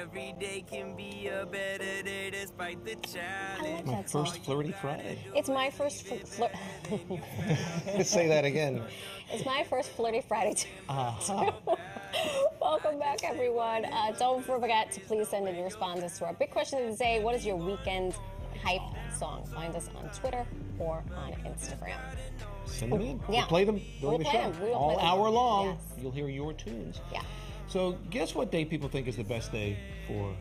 every day can be a better day despite the challenge. My first flirty Friday. It's my first flirt. Say that again. It's my first flirty Friday too. Welcome back, everyone. Don't forget to please send in your responses to our big question of the day. What is your weekend hype song? Find us on Twitter or on Instagram. Send them in. Yeah. We'll play them during the We'll show. play them. All hour long. Yes. You'll hear your tunes. Yeah. So guess what day people think is the best day for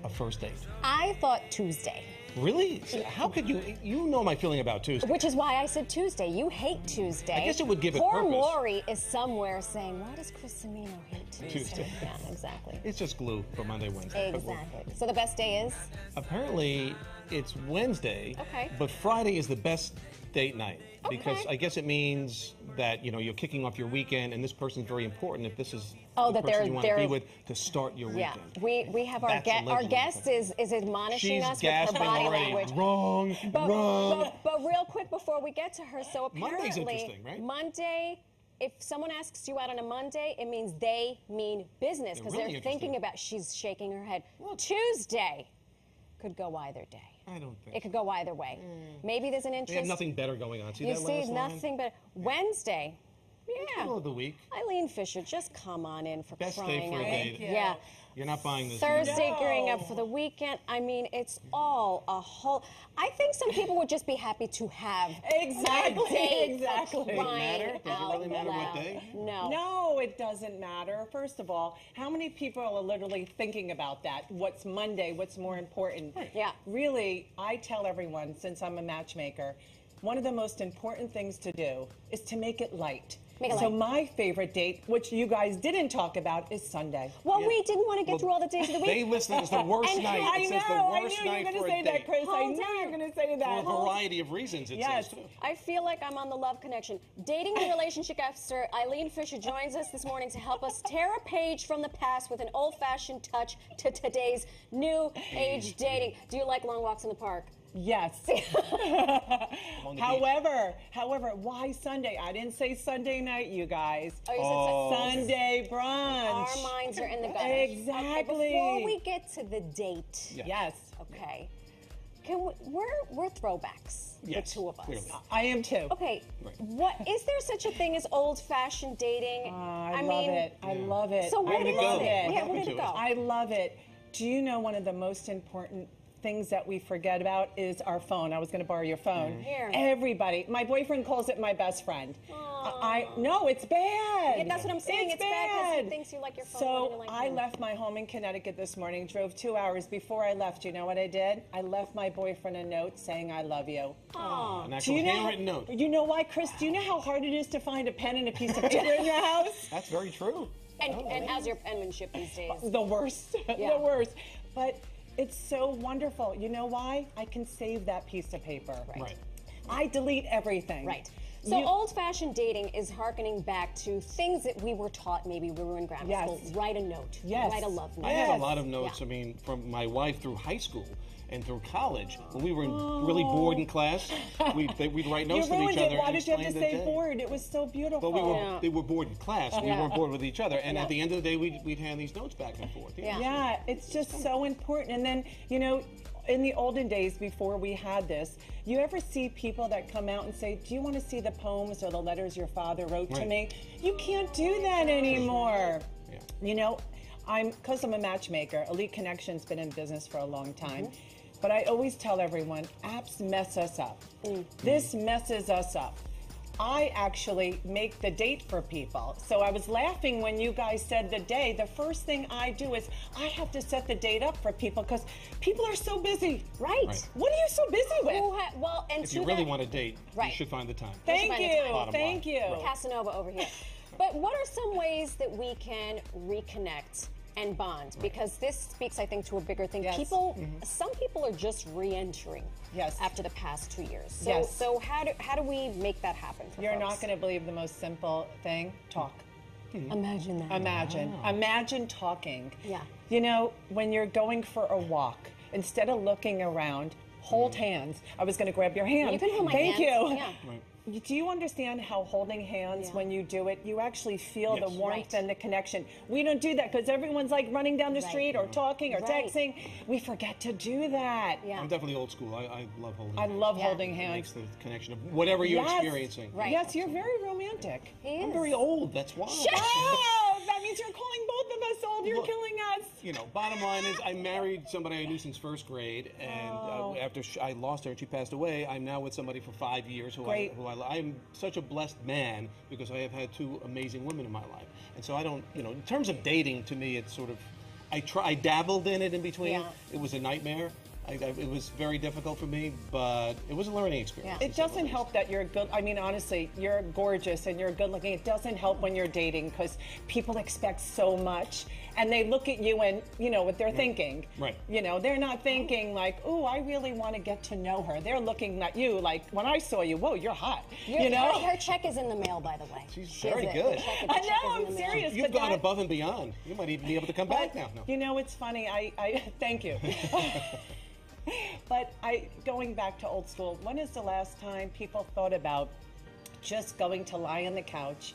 a first date? I thought Tuesday. Really? How could you? You know my feeling about Tuesday. Which is why I said Tuesday. You hate Tuesday. I guess it would give it Poor purpose. Maury is somewhere saying, why does Chris Cimino hate Tuesday? Yeah, exactly. It's just glue for Monday, Wednesday. Exactly. So the best day is? Apparently, it's Wednesday. Okay. But Friday is the best date night. Okay. Because I guess it means that, you're kicking off your weekend, and this person's very important if this is Oh, the that person you want to they're- be with to start your Yeah. weekend. We have our That's guest. Our allegedly guest is admonishing She's us with her gasping body already. language. Wrong, wrong. But real quick before we get to her, so apparently Monday's interesting, right? Monday, if someone asks you out on a Monday, it means they mean business because Really they're thinking interesting. about. She's shaking her head. What? Tuesday could go either day. I don't think It could go either way. Maybe there's an interest. They have nothing better going on. See You that see last line? nothing but Wednesday. Yeah. Middle of the week. Eileen Fisher, just come on in for Best day crying for a out. date. Yeah. You're not buying this. Thursday No. gearing up for the weekend. I mean, it's all a whole. I think some people would just be happy to have Exactly, a date for exactly. crying Does it matter? Does it out really matter what loud. day? No. No, it doesn't matter. First of all, how many people are literally thinking about that? What's Monday? What's more important? Yeah. Really, I tell everyone, since I'm a matchmaker, one of the most important things to do is to make it light. Make it So light. my favorite date, which you guys didn't talk about, is Sunday. Well, we didn't want to get Well, through all the days of the week. They listen. It's the worst And night. I It's know, just the I worst knew you were night going for to a say that, date. Chris. I Hold knew you on. were going to say that. For a variety of reasons, it Yes. says too. I feel like I'm on the Love Connection. Dating and relationship expert Eileen Fisher joins us this morning to help us tear a page from the past with an old-fashioned touch to today's new age dating. Do you like long walks in the park? Yes. On the beach. However, why Sunday? I didn't say Sunday night, you guys. Oh, you said Sunday brunch. Our minds are in the gutter. Exactly. Okay, before we get to the date, Yes, okay, we're throwbacks, Yes, the two of us. clearly. I am too. Okay, Right. what is there such a thing as old-fashioned dating? I love it. I love it. So where I did love it? it. Yeah, What where happened did to it it? go? I love it. Do you know one of the most important things that we forget about is our phone? I was going to borrow your phone. Here. Everybody. My boyfriend calls it my best friend. No, it's bad. Yeah, that's what I'm saying. It's bad 'cause he thinks you like your phone more than you So like I him. left my home in Connecticut this morning, drove 2 hours. Before I left, you know what I did? I left my boyfriend a note saying I love you. An Do actual you know? handwritten note. You know why, Chris? Do you know how hard it is to find a pen and a piece of paper in your house? That's very true. And how's your penmanship these days? The worst. Yeah. The worst. But it's so wonderful. You know why? I can save that piece of paper. Right. I delete everything. Right. So You- old-fashioned dating is hearkening back to things that we were taught maybe we were in grammar Yes. school. Write a note. Yes. Write a love note. I had a Yes. lot of notes, Yeah. I mean, from my wife through high school and through college. When we were really bored in class, we'd write You notes to ruined each other it. Why and did you have to explain say the day. bored? It was so beautiful. But they were bored in class. We Yeah. weren't bored with each other. And at the end of the day, we'd hand these notes back and forth. Yeah. Yeah, it's just so important. And then, you know, in the olden days before we had this, you ever see people that come out and say, do you want to see the poems or the letters your father wrote to Right. me? You can't do that anymore. Yeah. You know, because I'm a matchmaker, Elite Connection's been in business for a long time. Mm-hmm. But I always tell everyone, apps mess us up. This messes us up. I actually make the date for people. So I was laughing when you guys said the day. The first thing I do is I have to set the date up for people because people are so busy. Right. Right. What are you so busy with? Well, and If to you really that, want a date, Right. you should find the time. Thank find the you. time. Bottom Thank line. you. Right. Casanova over here. But what are some ways that we can reconnect and bond? Because this speaks, I think, to a bigger thing. Yes. Some people are just re-entering Yes. after the past 2 years. So, Yes. so how do we make that happen for You're folks? not going to believe the most simple thing. Talk. Imagine that. Imagine talking. Yeah. You know, when you're going for a walk, instead of looking around, hold hands. I was going to grab your hand. You can hold my Thank hand. you. Yeah. Right. Do you understand how holding hands, when you do it, you actually feel the warmth and the connection? We don't do that because everyone's like running down the street or talking or texting. We forget to do that. I'm definitely old school. I love holding I hands. love holding It hands. makes the connection of whatever you're experiencing. Yes, you're very romantic. I'm very old, that's why. Oh, that means you're calling both of us old. You're killing us. You know, bottom line is I married somebody I knew since first grade, and after I lost her and she passed away, I'm now with somebody for 5 years who I'm such a blessed man because I have had two amazing women in my life. And so I don't, you know, in terms of dating, to me, it's sort of, I dabbled in it in between. It was a nightmare. It was very difficult for me, but it was a learning experience. It doesn't help that you're good. I mean, honestly, you're gorgeous and you're good looking. It doesn't help when you're dating because people expect so much and they look at you and, you know, what they're thinking. Right. You know, they're not thinking like, oh, I really want to get to know her. They're looking at you like, when I saw you, whoa, you're hot. You know? Her check is in the mail, by the way. She's very good. I know, I'm serious. You've gone above and beyond. You might even be able to come back now. No. You know, it's funny. I thank you. But going back to old school, when is the last time people thought about just going to lie on the couch,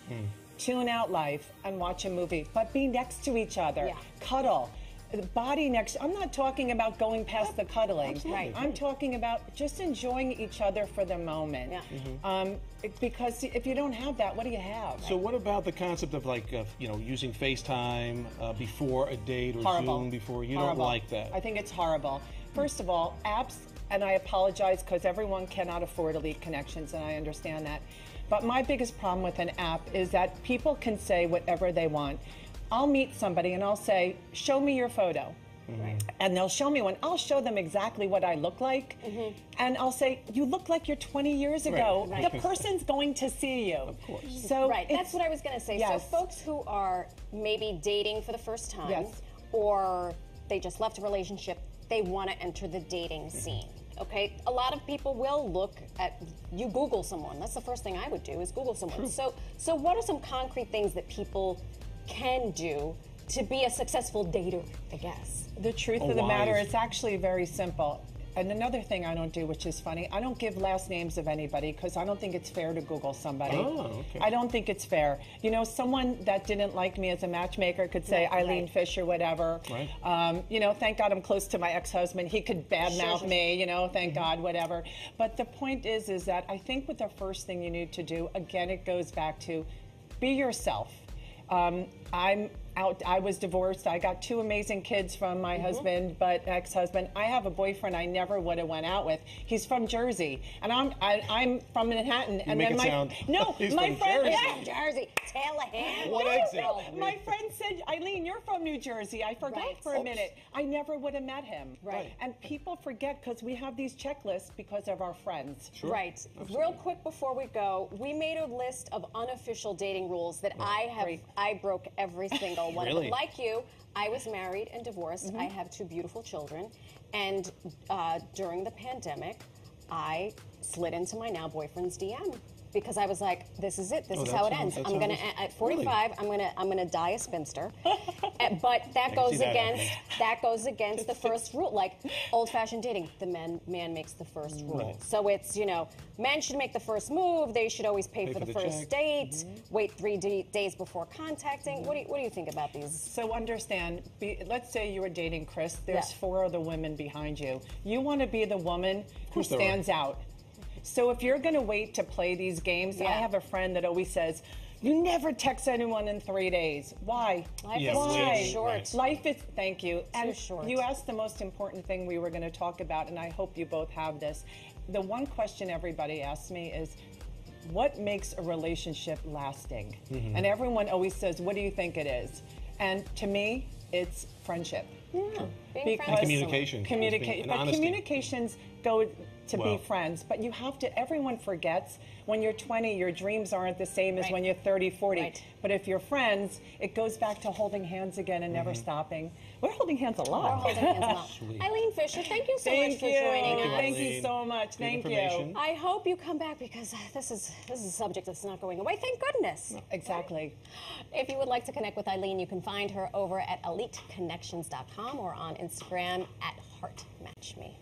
tune out life, and watch a movie, but be next to each other, cuddle, body next. I'm not talking about going past the cuddling. Right. I'm talking about just enjoying each other for the moment. Because if you don't have that, what do you have? So what about the concept of like, you know, using FaceTime before a date or Zoom before? You don't like that? I think it's horrible. First of all, apps, and I apologize because everyone cannot afford elite connections, and I understand that. But my biggest problem with an app is that people can say whatever they want. I'll meet somebody and I'll say, show me your photo. And they'll show me one. I'll show them exactly what I look like. And I'll say, you look like you're 20 years ago. The person's going to see you. Of course. So that's what I was going to say. Yes. So folks who are maybe dating for the first time or they just left a relationship, they want to enter the dating scene. Okay, a lot of people will look at, you Google someone. That's the first thing I would do is Google someone. So what are some concrete things that people can do to be a successful dater, I guess? The truth of the matter, it's actually very simple. And another thing I don't do, which is funny, I don't give last names of anybody because I don't think it's fair to Google somebody. I don't think it's fair. You know, someone that didn't like me as a matchmaker could say Eileen Fisher, whatever. You know, thank God I'm close to my ex-husband. He could badmouth me, you know, thank God, whatever. But the point is that I think with the first thing you need to do, again, it goes back to be yourself. I was divorced. I got two amazing kids from my husband, but ex-husband. I have a boyfriend I never would have went out with. He's from Jersey, and I'm from Manhattan. And then my friend, Jersey, Tallahassee. What exit? My friend said, Eileen, you're from New Jersey. I forgot for a minute. I never would have met him. And people forget because we have these checklists because of our friends. Real quick before we go, we made a list of unofficial dating rules that I broke every single one. Really? Like you, I was married and divorced. I have two beautiful children. And during the pandemic, I slid into my now boyfriend's DM because I was like, this is it. This is how it ends. I'm gonna at 45. I'm gonna die a spinster. But that goes against the first rule. Like old-fashioned dating, the man makes the first rule. So it's, you know, men should make the first move. They should always pay for the first date. Wait 3 days before contacting. What do you think about these? So understand. Let's say you were dating Chris. There's 4 other women behind you. You want to be the woman who stands out. So if you're going to wait to play these games, I have a friend that always says, you never text anyone in 3 days. Why? Life is too short. Life is, thank you. Too short. You asked the most important thing we were going to talk about, and I hope you both have this. The one question everybody asks me is, what makes a relationship lasting? And everyone always says, what do you think it is? And to me, it's friendship. Because communication. Communications go to be friends, but you have to, everyone forgets when you're 20, your dreams aren't the same as when you're 30, 40. But if you're friends, it goes back to holding hands again and never stopping. We're holding hands a lot. We're holding hands a lot. Eileen Fisher, thank you so much for joining us. Thank you so much. Thank you. I hope you come back because this is a subject that's not going away. Thank goodness. Exactly. If you would like to connect with Eileen, you can find her over at eliteconnections.com or on Instagram at heartmatchme.